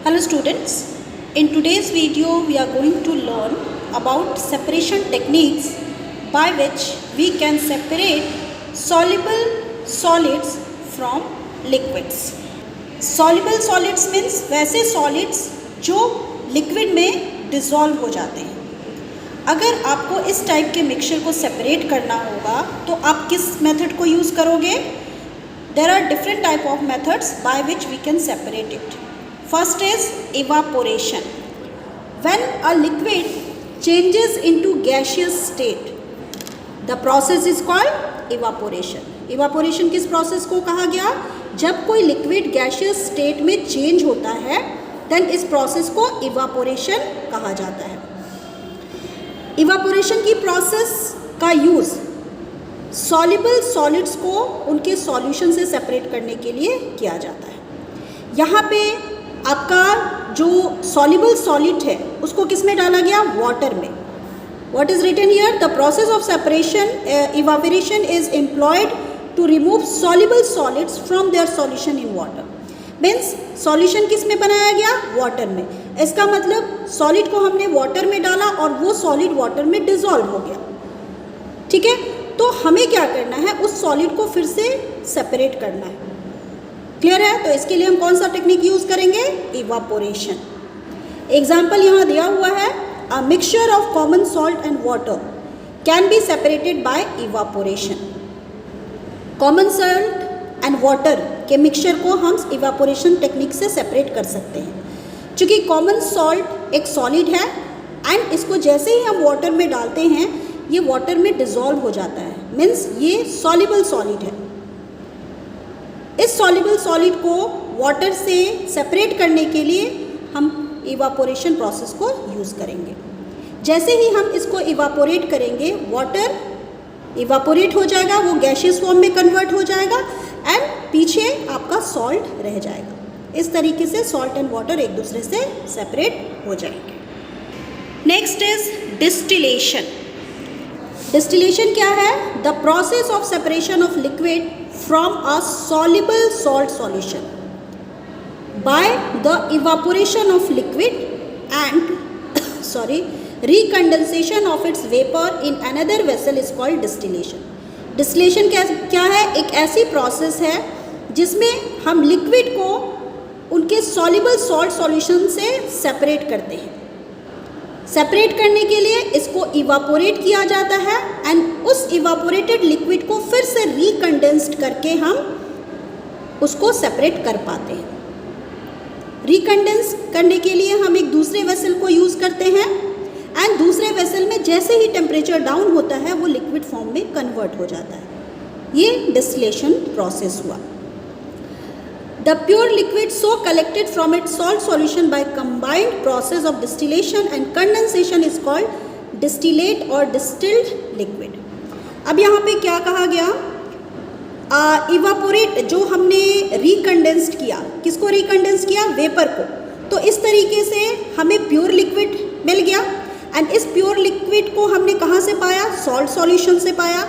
Hello students, in today's video we are going to learn about separation techniques by which we can separate soluble solids from liquids. Soluble solids means वैसे solids जो liquid में dissolve हो जाते हैं. अगर आपको इस type के मिक्सचर को सेपरेट करना होगा तो आप किस मेथड को यूज़ करोगे? There are different type of methods by which we can separate it. First is evaporation. When a liquid changes into gaseous state, the process is called evaporation. Evaporation किस process को कहा गया? जब कोई liquid gaseous state में change होता है then इस प्रोसेस को इवापोरेशन कहा जाता है. इवापोरेशन की प्रोसेस का यूज़ सॉल्युबल सॉलिड्स को उनके सॉल्यूशन से सेपरेट करने के लिए किया जाता है. यहाँ पे आपका जो सॉल्युबल सॉलिड है उसको किस में डाला गया? वाटर में. What is written here? The process of separation evaporation is employed to remove soluble solids from their solution in water. Means solution किस में बनाया गया? वाटर में. इसका मतलब सॉलिड को हमने वाटर में डाला और वो सॉलिड वाटर में डिजॉल्व हो गया. ठीक है, तो हमें क्या करना है? उस सॉलिड को फिर से सेपरेट करना है. क्लियर है? तो इसके लिए हम कौन सा टेक्निक यूज़ करेंगे? इवापोरेशन. एग्जाम्पल यहाँ दिया हुआ है, a mixture of common salt and water can be separated by evaporation. Common salt and water के मिक्सचर को हम इवापोरेशन टेक्निक से सेपरेट कर सकते हैं. चूँकि कॉमन सॉल्ट एक सॉलिड है एंड इसको जैसे ही हम वाटर में डालते हैं ये वाटर में डिजॉल्व हो जाता है. मीन्स ये सॉल्युबल सॉलिड है. इस सॉल्युबल सॉलिड को वाटर से सेपरेट करने के लिए हम इवापोरेशन प्रोसेस को यूज़ करेंगे. जैसे ही हम इसको इवापोरेट करेंगे वाटर इवापोरेट हो जाएगा, वो गैसियस फॉर्म में कन्वर्ट हो जाएगा एंड पीछे आपका सॉल्ट रह जाएगा. इस तरीके से सॉल्ट एंड वाटर एक दूसरे से सेपरेट हो जाएंगे. Next is distillation. डिस्टिलेशन क्या है? The process of separation of liquid from a soluble salt solution by the evaporation of liquid and recondensation of its vapor in another vessel is called distillation. Distillation क्या है? एक ऐसी process है जिसमें हम liquid को उनके soluble salt solution से सेपरेट करते हैं. सेपरेट करने के लिए इसको इवापोरेट किया जाता है एंड उस इवापोरेटेड लिक्विड को फिर से रिकंडेंस्ड करके हम उसको सेपरेट कर पाते हैं. रिकंडेंस करने के लिए हम एक दूसरे वेसल को यूज़ करते हैं एंड दूसरे वेसल में जैसे ही टेम्परेचर डाउन होता है वो लिक्विड फॉर्म में कन्वर्ट हो जाता है. ये डिस्टिलेशन प्रोसेस हुआ. The pure liquid so collected from its salt solution by combined process of distillation and condensation is called distillate or distilled liquid. अब यहाँ पे क्या कहा गया? इवापोरेट जो हमने रिकंडेंस्ड किया, किसको रिकंडेंस किया? वेपर को. तो इस तरीके से हमें प्योर लिक्विड मिल गया एंड इस प्योर लिक्विड को हमने कहाँ से पाया? सॉल्ट सॉल्यूशन से पाया.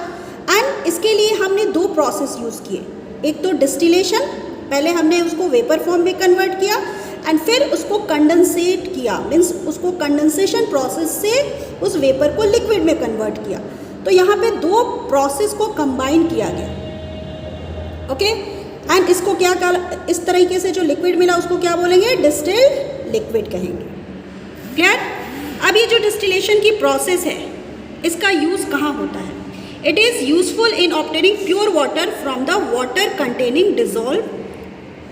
एंड इसके लिए हमने दो प्रोसेस यूज़ किए. एक तो डिस्टिलेशन, पहले हमने उसको वेपर फॉर्म में कन्वर्ट किया एंड फिर उसको कंडेंसेट किया. मीन्स उसको कंडेंसेशन प्रोसेस से उस वेपर को लिक्विड में कन्वर्ट किया. तो यहाँ पे दो प्रोसेस को कंबाइन किया गया. ओके, एंड इसको क्या कहा? इस तरीके से जो लिक्विड मिला उसको क्या बोलेंगे? डिस्टिल्ड लिक्विड कहेंगे. क्लियर? अब ये जो डिस्टिलेशन की प्रोसेस है इसका यूज़ कहाँ होता है? It is useful in obtaining pure water from the water containing dissolve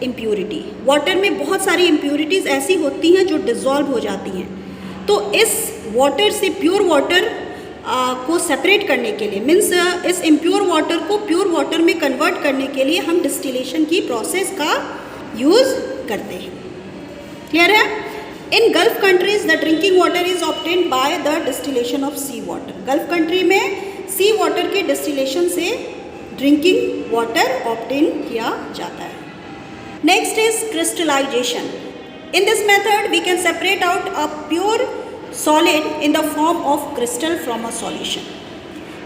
impurity. Water में बहुत सारी इम्प्यूरिटीज़ ऐसी होती हैं जो डिज़ोल्व हो जाती हैं. तो इस वाटर से प्योर वाटर को सेपरेट करने के लिए मीन्स इस इम्प्योर वाटर को प्योर वाटर में कन्वर्ट करने के लिए हम डिस्टिलेशन की प्रोसेस का यूज़ करते हैं. क्लियर है? In Gulf countries the drinking water is obtained by the distillation of sea water. Gulf country में सी वाटर के डिस्टिलेशन से ड्रिंकिंग वाटर ऑब्टेन किया जाता है. Next is crystallization. In this method, we can separate out a pure solid in the form of crystal from a solution.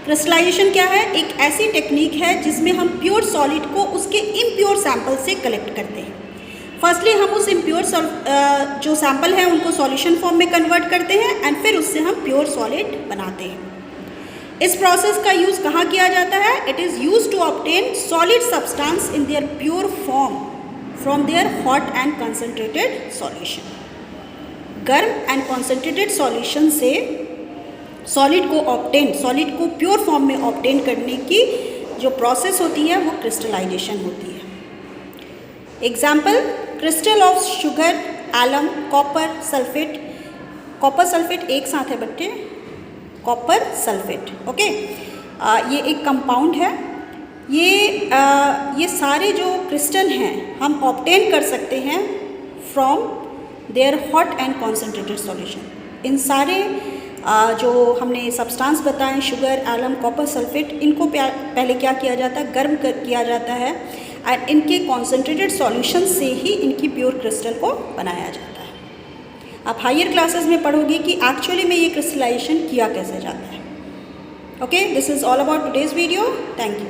Crystallization क्या है? एक ऐसी टेक्निक है जिसमें हम प्योर सॉलिड को उसके इम्प्योर सैंपल से कलेक्ट करते हैं. फर्स्टली हम उस इम्प्योर जो सैंपल है उनको सॉल्यूशन फॉर्म में कन्वर्ट करते हैं एंड फिर उससे हम प्योर सॉलिड बनाते हैं। इस प्रोसेस का यूज़ कहाँ किया जाता है? It is use to obtain solid substance in their pure form from their hot and concentrated solution. गर्म एंड कॉन्सेंट्रेटेड सॉल्यूशन से सॉलिड को प्योर फॉर्म में ऑब्टेन करने की जो प्रोसेस होती है वो क्रिस्टलाइजेशन होती है। Example, crystal of sugar, alum, copper sulphate. Copper sulphate एक साथ है बच्चे, कॉपर सल्फेट, ओके। ये एक कंपाउंड है। ये सारे जो क्रिस्टल हैं हम ऑब्टेन कर सकते हैं from their hot and concentrated solution. इन सारे जो हमने सब्सटेंस बताएं, शुगर, एलम, कॉपर सल्फेट, इनको पहले क्या किया जाता है? गर्म किया जाता है एंड इनके कॉन्सेंट्रेटेड सॉल्यूशन से ही इनकी प्योर क्रिस्टल को बनाया जाता है। आप हायर क्लासेस में पढ़ोगे कि एक्चुअली में ये क्रिस्टलाइजेशन किया कैसे जाता है। Okay, this is all about today's video. Thank you.